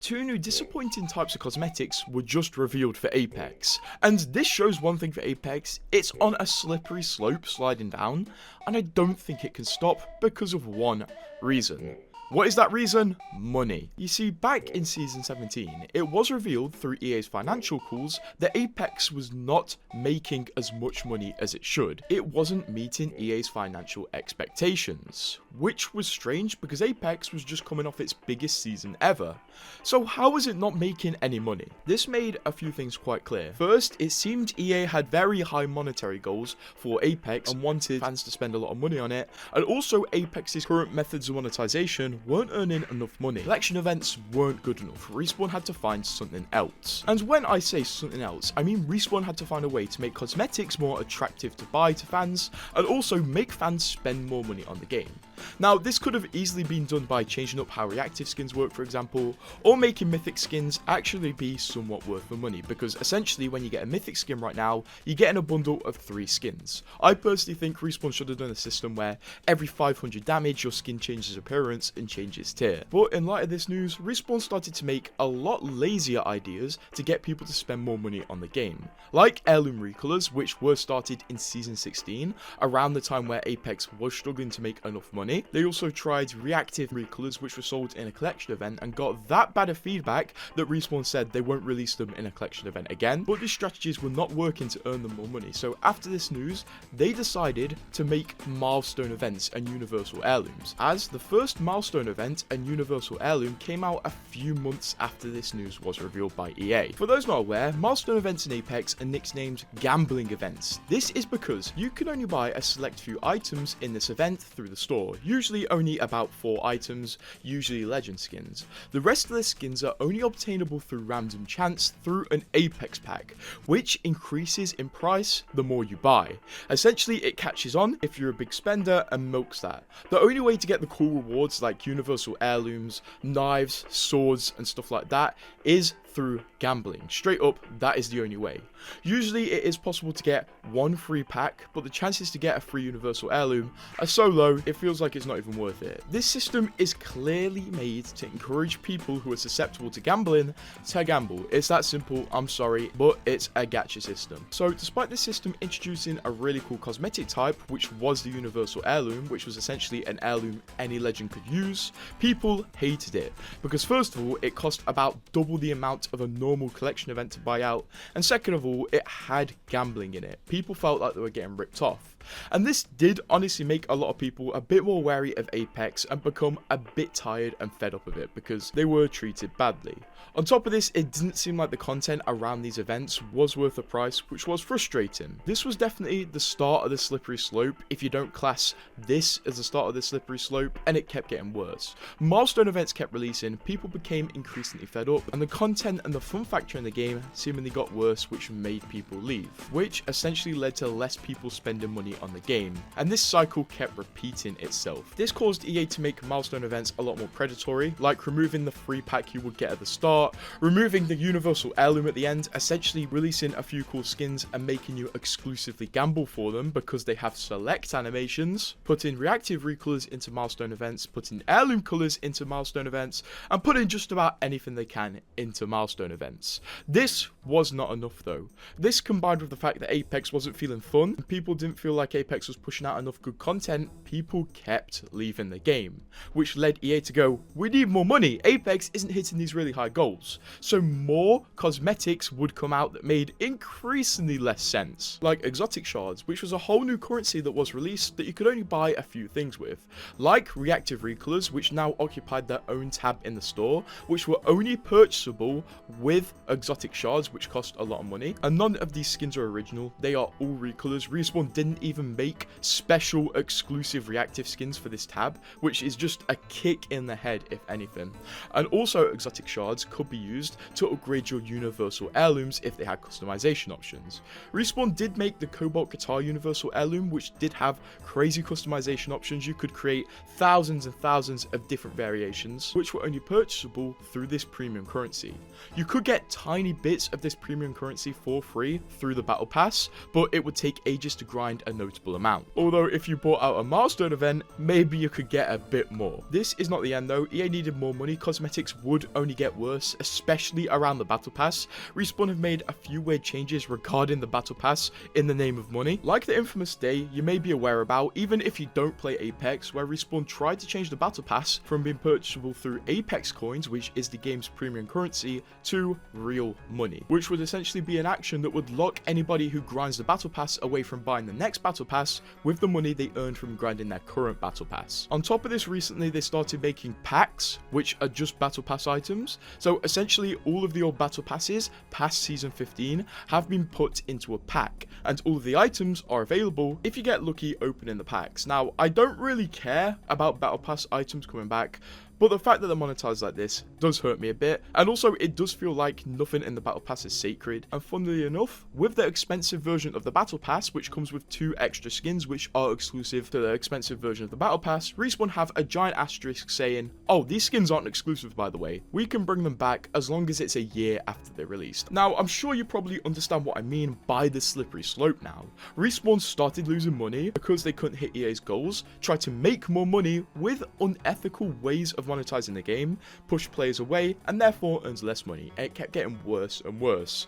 Two new disappointing types of cosmetics were just revealed for Apex, and this shows one thing for Apex: it's on a slippery slope sliding down, and I don't think it can stop because of one reason. What is that reason? Money. You see, back in Season 17, it was revealed through EA's financial calls that Apex was not making as much money as it should. It wasn't meeting EA's financial expectations, which was strange because Apex was just coming off its biggest season ever. So how was it not making any money? This made a few things quite clear. First, it seemed EA had very high monetary goals for Apex and wanted fans to spend a lot of money on it, and also Apex's current methods of monetization weren't earning enough money. Collection events weren't good enough. Respawn had to find something else. And when I say something else, I mean Respawn had to find a way to make cosmetics more attractive to buy to fans, and also make fans spend more money on the game. Now, this could have easily been done by changing up how reactive skins work, for example, or making mythic skins actually be somewhat worth the money, because essentially when you get a mythic skin right now, you're getting a bundle of 3 skins. I personally think Respawn should have done a system where every 500 damage your skin changes appearance and changes tier. But in light of this news, Respawn started to make a lot lazier ideas to get people to spend more money on the game, like heirloom recolors, which were started in Season 16, around the time where Apex was struggling to make enough money. They also tried reactive recolors, which were sold in a collection event, and got that bad of feedback that Respawn said they won't release them in a collection event again. But these strategies were not working to earn them more money, so after this news, they decided to make milestone events and universal heirlooms, as the first milestone event and universal heirloom came out a few months after this news was revealed by EA. For those not aware, milestone events in Apex are nicknamed gambling events. This is because you can only buy a select few items in this event through the store, usually only about 4 items, usually legend skins. The rest of the skins are only obtainable through random chance through an Apex pack, which increases in price the more you buy. Essentially, it catches on if you're a big spender and milks that. The only way to get the cool rewards like universal heirlooms, knives, swords and stuff like that is through gambling. Straight up, that is the only way. Usually it is possible to get 1 free pack, but the chances to get a free universal heirloom are so low, it feels like it's not even worth it. This system is clearly made to encourage people who are susceptible to gambling to gamble. It's that simple, I'm sorry, but it's a gacha system. So despite this system introducing a really cool cosmetic type, which was the universal heirloom, which was essentially an heirloom any legend could use, people hated it. Because first of all, it cost about double the amount of a normal collection event to buy out, and second of all, it had gambling in it. People felt like they were getting ripped off. And this did honestly make a lot of people a bit more wary of Apex and become a bit tired and fed up of it because they were treated badly. On top of this, it didn't seem like the content around these events was worth the price, which was frustrating. This was definitely the start of the slippery slope if you don't class this as the start of the slippery slope, and it kept getting worse. Milestone events kept releasing, people became increasingly fed up, and the content and the fun factor in the game seemingly got worse, which made people leave, which essentially led to less people spending money on the game, and this cycle kept repeating itself. This caused EA to make milestone events a lot more predatory, like removing the free pack you would get at the start, removing the universal heirloom at the end, essentially releasing a few cool skins and making you exclusively gamble for them because they have select animations, putting reactive recolors into milestone events, putting heirloom colors into milestone events, and putting just about anything they can into milestone events. This was not enough though. This combined with the fact that Apex wasn't feeling fun, and people didn't feel like Apex was pushing out enough good content, people kept leaving the game, which led EA to go, we need more money, Apex isn't hitting these really high goals. So more cosmetics would come out that made increasingly less sense, like exotic shards, which was a whole new currency that was released that you could only buy a few things with, like reactive recolors, which now occupied their own tab in the store, which were only purchasable with exotic shards, which cost a lot of money, and none of these skins are original, they are all recolors. Respawn didn't even make special exclusive reactive skins for this tab, which is just a kick in the head if anything. And also exotic shards could be used to upgrade your universal heirlooms if they had customization options. Respawn did make the Cobalt Guitar universal heirloom, which did have crazy customization options. You could create thousands and thousands of different variations, which were only purchasable through this premium currency. You could get tiny bits of this premium currency for free through the battle pass, but it would take ages to grind and notable amount. Although if you bought out a milestone event, maybe you could get a bit more. This is not the end though. EA needed more money. Cosmetics would only get worse, especially around the battle pass. Respawn have made a few weird changes regarding the battle pass in the name of money. Like the infamous day you may be aware about, even if you don't play Apex, where Respawn tried to change the battle pass from being purchasable through Apex coins, which is the game's premium currency, to real money, which would essentially be an action that would lock anybody who grinds the battle pass away from buying the next battle pass with the money they earned from grinding their current battle pass. On top of this, recently they started making packs, which are just battle pass items. So essentially all of the old battle passes past season 15 have been put into a pack, and all of the items are available if you get lucky opening the packs. Now, I don't really care about battle pass items coming back, but the fact that they're monetized like this does hurt me a bit, and also it does feel like nothing in the battle pass is sacred. And funnily enough, with the expensive version of the battle pass, which comes with 2 extra skins which are exclusive to the expensive version of the battle pass, Respawn have a giant asterisk saying, oh, these skins aren't exclusive by the way, we can bring them back as long as it's a year after they're released. Now, I'm sure you probably understand what I mean by the slippery slope now. Respawn started losing money because they couldn't hit EA's goals, tried to make more money with unethical ways of monetizing the game, push players away, and therefore earns less money. And it kept getting worse and worse.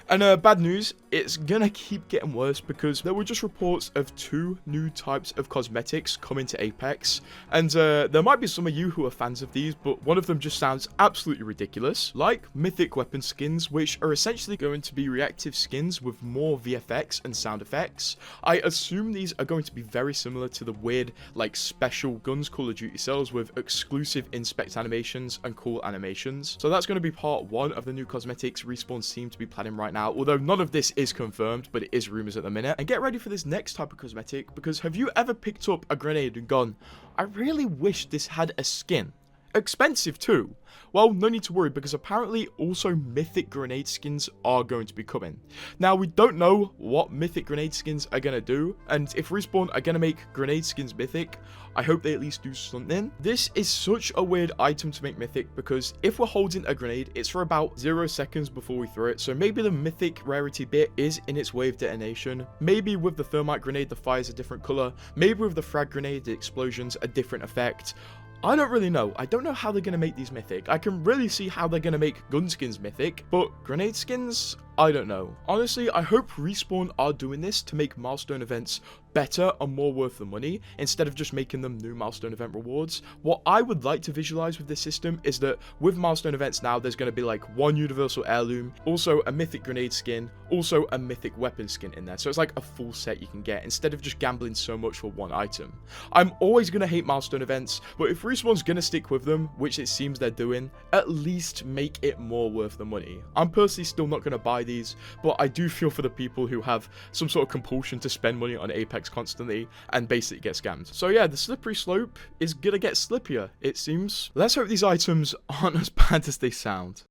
And bad news, it's gonna keep getting worse because there were just reports of 2 new types of cosmetics coming to Apex, and there might be some of you who are fans of these, but one of them just sounds absolutely ridiculous, like mythic weapon skins, which are essentially going to be reactive skins with more VFX and sound effects. I assume these are going to be very similar to the weird, like, special guns Call of Duty sells with exclusive inspect animations and cool animations. So that's going to be part 1 of the new cosmetics Respawn seem to be planning right now, although none of this is confirmed, but it is rumors at the minute. And get ready for this next type of cosmetic, because have you ever picked up a grenade and gone, I really wish this had a skin? Expensive too. Well, no need to worry, because apparently also mythic grenade skins are going to be coming. Now, we don't know what mythic grenade skins are going to do, and if Respawn are going to make grenade skins mythic, I hope they at least do something. This is such a weird item to make mythic, because if we're holding a grenade, it's for about 0 seconds before we throw it, so maybe the mythic rarity bit is in its wave detonation. Maybe with the thermite grenade, the fire's a different color. Maybe with the frag grenade, the explosion's a different effect. I don't really know. I don't know how they're going to make these mythic. I can really see how they're going to make gun skins mythic, but grenade skins, I don't know. Honestly, I hope Respawn are doing this to make milestone events better and more worth the money, instead of just making them new milestone event rewards. What I would like to visualize with this system is that with milestone events now, there's going to be like 1 universal heirloom, also a mythic grenade skin, also a mythic weapon skin in there. So it's like a full set you can get, instead of just gambling so much for 1 item. I'm always going to hate milestone events, but if Respawn's going to stick with them, which it seems they're doing, at least make it more worth the money. I'm personally still not going to buy these, but I do feel for the people who have some sort of compulsion to spend money on Apex constantly and basically get scammed. So yeah, the slippery slope is gonna get slippier, it seems. Let's hope these items aren't as bad as they sound.